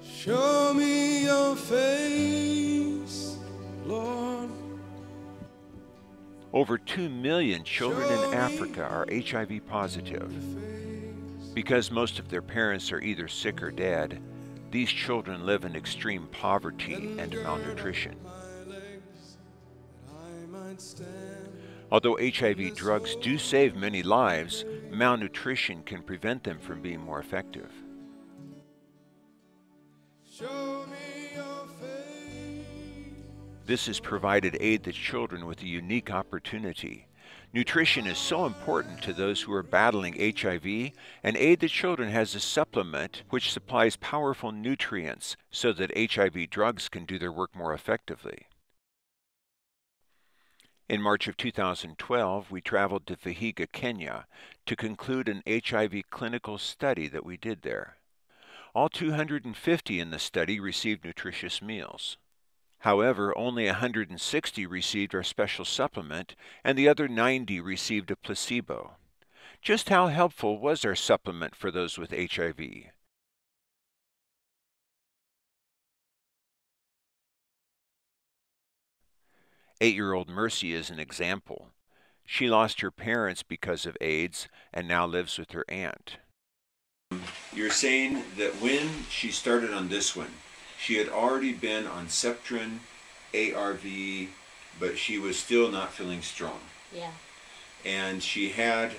Show me your face, Lord. Over 2 million children in Africa are HIV positive. Because most of their parents are either sick or dead, these children live in extreme poverty and malnutrition. Although HIV drugs do save many lives, malnutrition can prevent them from being more effective. This has provided Aid the Children with a unique opportunity. Nutrition is so important to those who are battling HIV, and Aid the Children has a supplement which supplies powerful nutrients so that HIV drugs can do their work more effectively. In March of 2012, we traveled to Vihiga, Kenya, to conclude an HIV clinical study that we did there. All 250 in the study received nutritious meals. However, only 160 received our special supplement, and the other 90 received a placebo. Just how helpful was our supplement for those with HIV? Eight-year-old Mercy is an example. She lost her parents because of AIDS and now lives with her aunt. You're saying that when she started on this one, she had already been on Septrin, ARV, but she was still not feeling strong. Yeah. And she had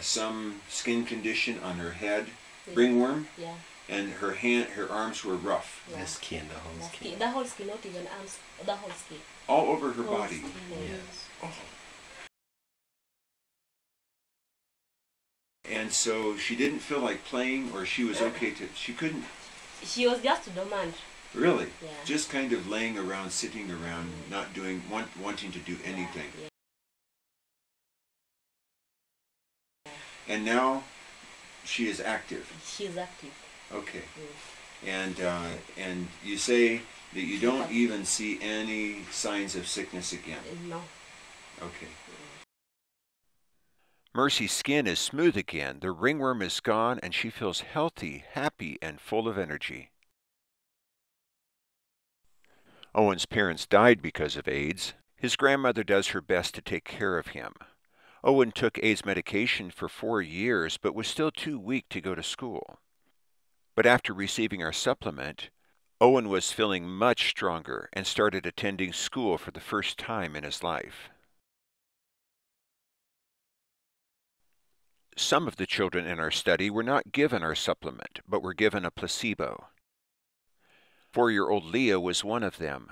some skin condition on her head, ringworm. Yeah. And her arms were rough. Yeah. The skin, the whole skin. The whole skin, not even arms, the whole skin. All over her Whole body. skin. Yes. Oh. And so she didn't feel like playing, or she was okay to, she couldn't. She was just dormant. Really? Yeah. Just kind of laying around, sitting around, not doing, wanting to do anything. Yeah. And now she is active. She's active. Okay. Mm. And you say that you don't even see any signs of sickness again. No. Okay. Mercy's skin is smooth again, the ringworm is gone, and she feels healthy, happy, and full of energy. Owen's parents died because of AIDS. His grandmother does her best to take care of him. Owen took AIDS medication for 4 years, but was still too weak to go to school. But after receiving our supplement, Owen was feeling much stronger and started attending school for the first time in his life. Some of the children in our study were not given our supplement, but were given a placebo. 4-year-old Leah was one of them.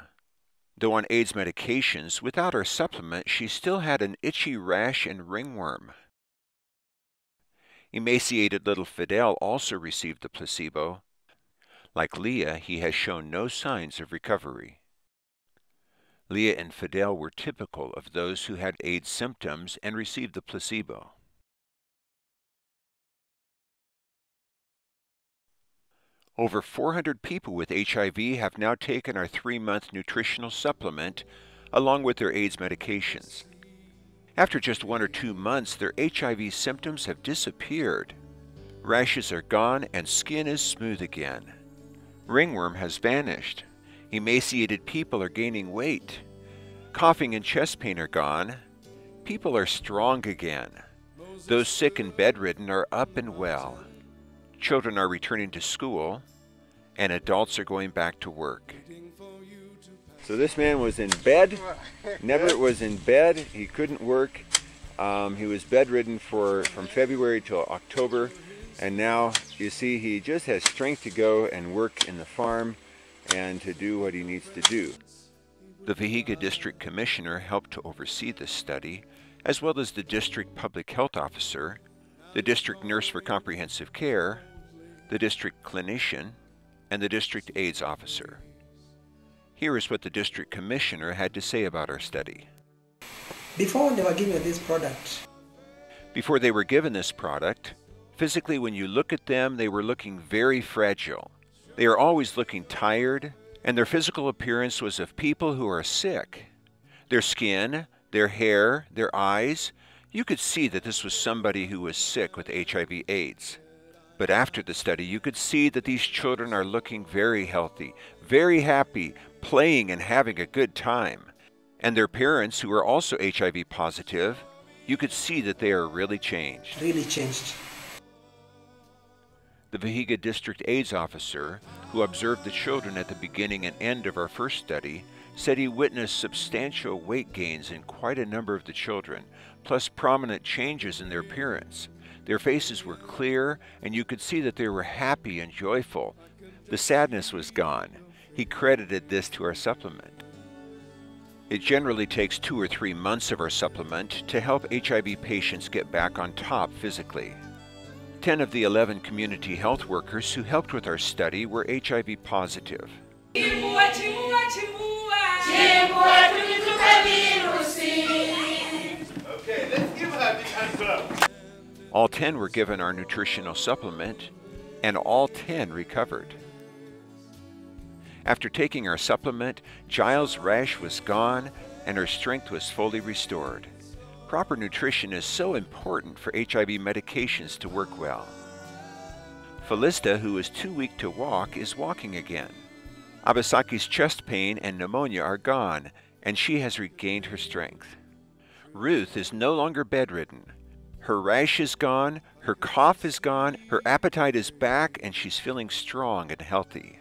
Though on AIDS medications, without our supplement, she still had an itchy rash and ringworm. Emaciated little Fidel also received the placebo. Like Leah, he has shown no signs of recovery. Leah and Fidel were typical of those who had AIDS symptoms and received the placebo. Over 400 people with HIV have now taken our 3-month nutritional supplement along with their AIDS medications. After just 1 or 2 months, their HIV symptoms have disappeared. Rashes are gone and skin is smooth again. Ringworm has vanished. Emaciated people are gaining weight. Coughing and chest pain are gone. People are strong again. Those sick and bedridden are up and well. Children are returning to school, and adults are going back to work. So this man was in bed, never was in bed, he couldn't work. He was bedridden from February till October, and now you see he just has strength to go and work in the farm and to do what he needs to do. The Vihiga District Commissioner helped to oversee this study, as well as the District Public Health Officer, the District Nurse for Comprehensive Care, the District Clinician, and the District AIDS Officer. Here is what the District Commissioner had to say about our study. Before they were given this product, physically when you look at them, they were looking very fragile. They are always looking tired, and their physical appearance was of people who are sick. Their skin, their hair, their eyes, you could see that this was somebody who was sick with HIV/AIDS. But after the study, you could see that these children are looking very healthy, very happy, playing and having a good time. And their parents, who are also HIV positive, you could see that they are really changed. Really changed. The Vihiga District AIDS Officer, who observed the children at the beginning and end of our first study, said he witnessed substantial weight gains in quite a number of the children, plus prominent changes in their appearance. Their faces were clear, and you could see that they were happy and joyful. The sadness was gone. He credited this to our supplement. It generally takes 2 or 3 months of our supplement to help HIV patients get back on top physically. 10 of the 11 community health workers who helped with our study were HIV positive. Okay, let's give her the hand. All 10 were given our nutritional supplement, and all 10 recovered. After taking our supplement, Giles' rash was gone and her strength was fully restored. Proper nutrition is so important for HIV medications to work well. Felista, who is too weak to walk, is walking again. Abasaki's chest pain and pneumonia are gone, and she has regained her strength. Ruth is no longer bedridden. Her rash is gone, her cough is gone, her appetite is back, and she's feeling strong and healthy.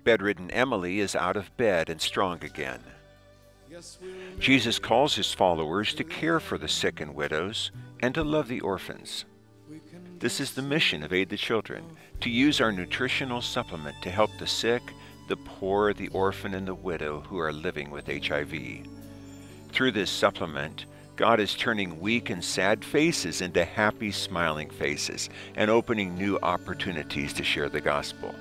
Bedridden Emily is out of bed and strong again. Jesus calls his followers to care for the sick and widows and to love the orphans. This is the mission of Aid the Children, to use our nutritional supplement to help the sick, the poor, the orphan, and the widow who are living with HIV. Through this supplement, God is turning weak and sad faces into happy, smiling faces and opening new opportunities to share the gospel.